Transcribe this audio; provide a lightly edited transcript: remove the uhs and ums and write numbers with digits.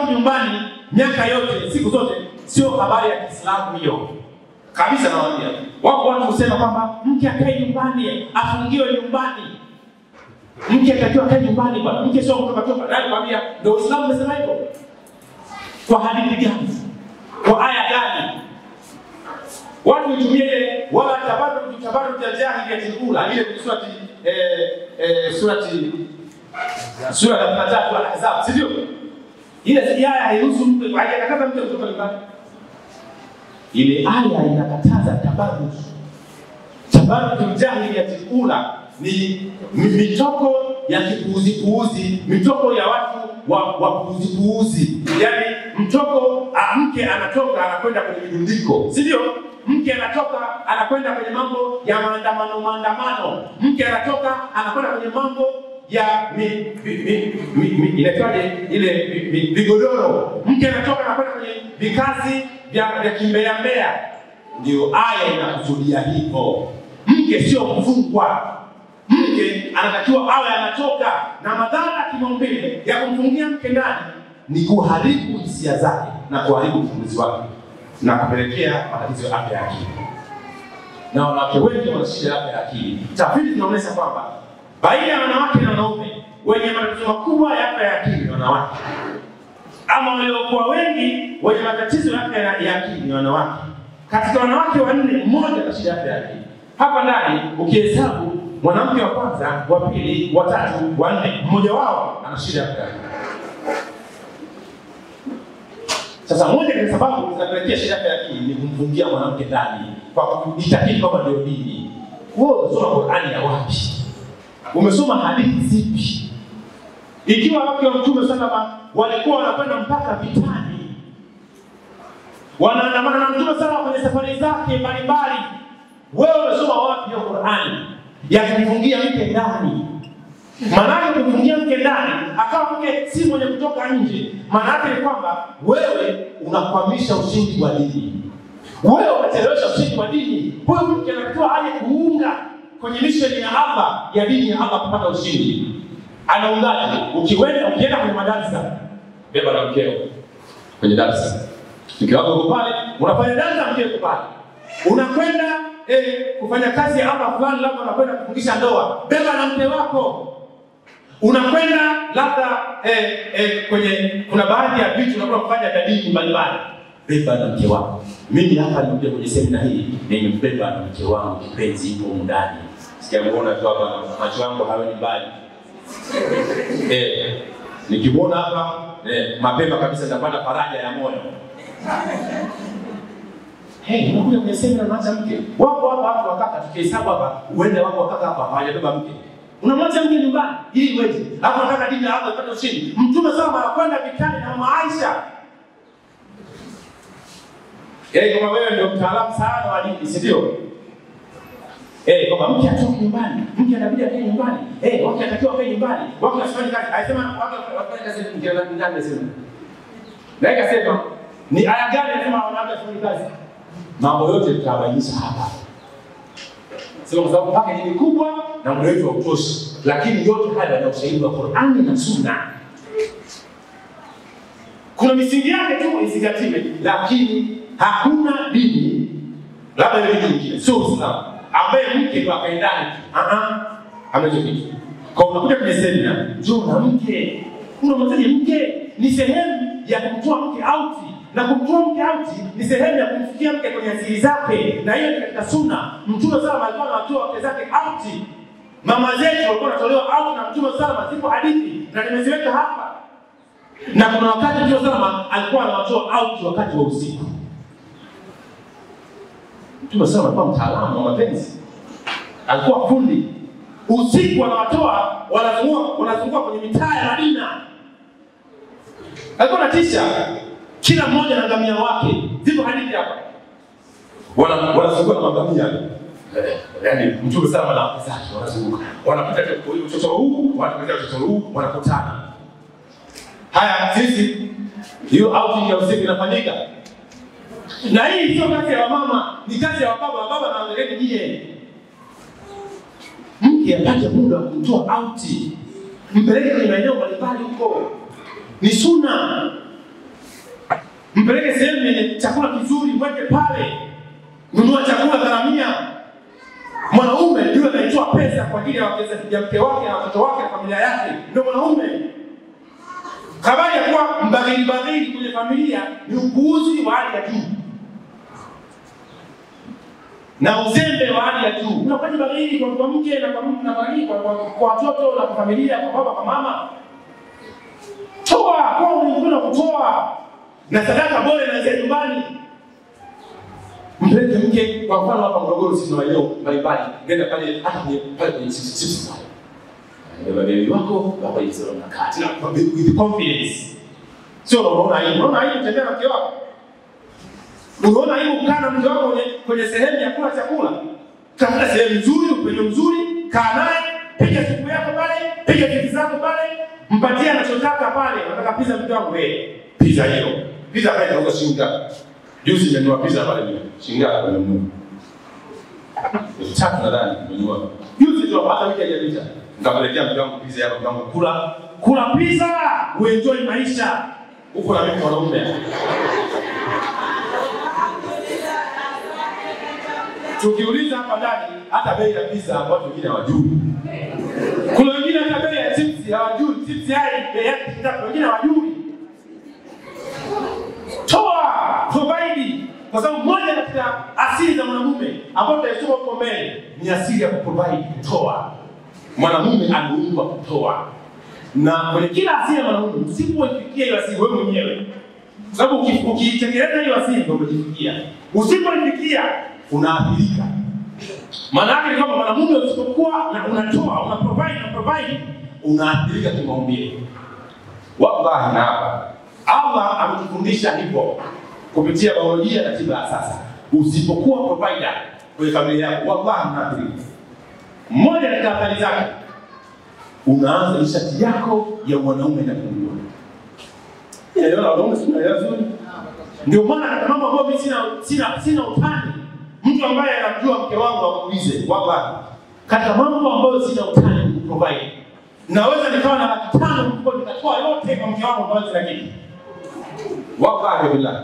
kubaki nyumbani miaka yote, siku zote, sio habari ya Kiislamu hiyo. Kabisa nawaambia. Wako watu husema kwamba mke akae nyumbani, afungiwe nyumbani. Mke atakiwa akae nyumbani bwana. Mke sio kutoka. Nani kwambia ndio Uislamu umesema hivyo? Kwa hadithi gani? Kwa aya gani? Watu hutumie wala tabarru jahiliyatil ula ile sura ya 3 Al-Ahzab, sio? Ile aya hairuhusu mtu, hajakataza mtu kutoka nyumbani. Ile aya inakataza tabarru jahiliyatil ula ni mitoko ya kipuuzi, mitoko ya watu wa puuzi. Yaani mtoko, mke anatoka anakwenda kwenye midundiko, sio? Mke anatoka anakwenda kwenye mambo ya maandamano. Mke anatoka anakwenda kwenye mambo ya inaitwaje ile vigodoro. Mke anatoka anakwenda kwenye vikazi vya kimbea. Ndio aya inakusudia hivyo. Mke sio mfungwa. Mke anatakiwa awe anatoka, na madhara kimaumbile ya kumfungia mke ndani ni kuharibu hisia zake na kuharibu ufunguzi wake na kupelekea matatizo ya afya ya akili. Na wanawake wengi wana shida ya afya ya akili. Tafiti zinaonyesha kwamba baina ya wanawake na wanaume wenye matatizo makubwa ya afya ya akili ni wanawake. Ama waliokuwa wengi wenye matatizo ya afya ya akili ni wanawake. Katika wanawake 4, mmoja ana shida ya afya ya akili. Hapa ndani ukihesabu mwanamke wa kwanza, wa pili, wa tatu, wa 4, mmoja wao ana shida ya afya ya akili. Sasa moja ya sababu zinapelekea shida ya akili ni kumfungia mwanamke ndani kwa kujitakidi kwamba ndio dini. Wewe unasoma Qur'ani ya wapi? Umesoma hadithi zipi? Ikiwa wake wa Mtume sallallahu walikuwa wanakwenda mpaka vitani, wanaandamana na Mtume sallallahu kwenye safari zake mbalimbali, wewe umesoma wapi hiyo Qur'ani ya kumfungia mke ndani? Maana kumfungia mke ndani akawa mke si mwenye kutoka nje, maana yake ni kwamba wewe unakwamisha ushindi wa dini. Wewe unachelewesha ushindi wa dini. Huyo mke anatakiwa aje kuunga kwenye misheni ya Allah, ya dini ya Allah kupata ushindi. Anaungaje? Ukienda kwenye madarasa, beba na mkeo kwenye darasa. Mke wako yuko pale, unafanya darasa, mkeo yuko pale. Unakwenda kufanya kazi ya Allah fulani, labda unakwenda kufungisha ndoa, beba na mke wako. Unakwenda labda kuna baadhi ya vitu unakuwa kufanya dadini mbalimbali, beba na mke wako. Mimi hapa nimekuja kwenye semina hii, nimebeba na mke wangu kipenzi yupo ndani. Sijamuona tu hapa, macho yangu haweni mbali. Nikimuona hapa mapema kabisa nitapata faraja ya moyo. Unakuja kwenye semina unaacha mke. Wako hapa watu wakaka tukihesabu hapa, uende wako wakaka hapa hawajabeba mke. Unamwacha mke nyumbani ili uweze. Hapo nataka dini hapo ipate ushindi. Mtume sana anakwenda vitani na Mama Aisha. Kama wewe ndio mtaalamu sana wa dini, si ndio? Kama mke atoke nyumbani, mke anabidi akae nyumbani. Wake atakiwa akae nyumbani. Wake asifanye kazi. Aisema wake wafanye kazi mke ndani sema. Na ikasema ni aya gani anasema wanawake wafanye kazi? Mambo yote tutabainisha hapa. Sio kwa sababu paka ni kubwa na muda wetu hautoshi, lakini yote haya yana ushahidi wa Qur'ani na Sunna. Kuna misingi yake tu izingatiwe, lakini hakuna dini labda ile nyingine sio Uislamu ambaye mke ndo akaendana. Hamna kitu. Kwa unakuja kwenye semina, njoo na mke. Unamtaje mke? Ni sehemu ya kumtoa mke out. Na kumtoa mke out ni sehemu ya kumfikia mke kwenye asili zake, na hiyo ni katika Sunna. Mtume sallallahu alikuwa anatoa wake zake out. Mama zetu walikuwa wanatolewa out na Mtume sallallahu, zipo hadithi na nimeziweka hapa. Na kuna wakati Mtume sallallahu alikuwa anawatoa out wakati wa usiku. Mtume sallallahu alikuwa mtaalamu wa mapenzi, alikuwa fundi. Usiku anawatoa, wanazunguka kwenye mitaa ya Madina. Alikuwa anatisha. Kila mmoja na ngamia wake. Zipo hadithi hapa. Wanazunguka na ngamia. Yaani Mtume sana na wake zake wanazunguka. Wanapita kwa hiyo mtoto huu, wanapita mtoto huu, wanakutana. Haya sisi hiyo outing ya usiku inafanyika. Na hii sio kazi ya mama, ni kazi ya baba. Baba na wengine nyie. Mke apate muda wa kumtoa out. Mpeleke kwenye maeneo mbalimbali huko. Ni Sunna. Mpeleke sehemu yenye chakula kizuri, mweke pale. Nunua chakula, gharamia. Mwanaume ndio anatoa pesa kwa ajili ya mke wake na watoto wake na familia yake. Ndio mwanaume. Habari ya kuwa mbagili kwenye familia ni upuuzi wa hali ya juu. Na uzembe wa hali ya juu. Unafanya bagili kwa mke na kwa watoto na kwa familia, kwa baba kwa mama. Toa, kwa unataka kutoa. Na sadaka bora inaanzia nyumbani. Mpeleke mke kwa mfano hapa Morogoro sisi maeneo mbalimbali. Nenda pale pale kwenye sisi. Ndio baby wako hapa hizo na kati na with confidence. Sio unaona hii kutembea na mke wako. Unaona hii kukaa na mke wako kwenye sehemu ya kula chakula. Tafuta sehemu nzuri, upenyo mzuri, kaa naye, piga siku yako pale, piga vitu zako pale, mpatie anachotaka pale. Unataka pizza mke wangu pizza hiyo. Pizza pale ndio shilingi ngapi? Juzi nimenunua pizza pale mimi. Shilingi ngapi nimenunua? Tatu nadhani nimenunua. Juzi tu hata wiki haijapita. Nikapelekea mke wangu pizza yako, mke wangu kula pizza, uenjoy maisha. Uko na mimi mwanaume. Tukiuliza hapa ndani hata bei ya pizza watu wengine hawajui. Kuna wengine hata bei ya chips hawajui. Chips bei yake kitatu wengine hawajui. Toa, provide. Kwa sababu moja katika asili za mwanamume ambayo tutasoma huko mbele ni asili ya kuprovide, kutoa. Mwanamume anaumbwa kutoa. Na kwenye kila asili ya mwanamume usipoifikia hiyo asili wewe mwenyewe. Kwa sababu ukitekeleza hiyo asili ndio umejifikia. Usipoifikia unaathirika. Maana yake ni kwamba mwanamume usipokuwa na unatoa, una provide, unaathirika kimaumbile. Wallahi na hapa Allah ametufundisha hivyo kupitia biolojia na tiba ya sasa. Usipokuwa provider kwa familia yako, wallahi unaathirika. Mmoja katika athari zake, unaanza nishati yako ya wanaume na kupungua. Unaelewa wanaume sio? Ndio maana katika mambo ambayo mimi sina utani. Mtu ambaye anamjua mke wangu akuulize, wallahi katika mambo ambayo sina utani kuprovide. Naweza nikawa na 500 mko nikatoa yote kwa mke wangu kwa kila kitu. Wallahi billah.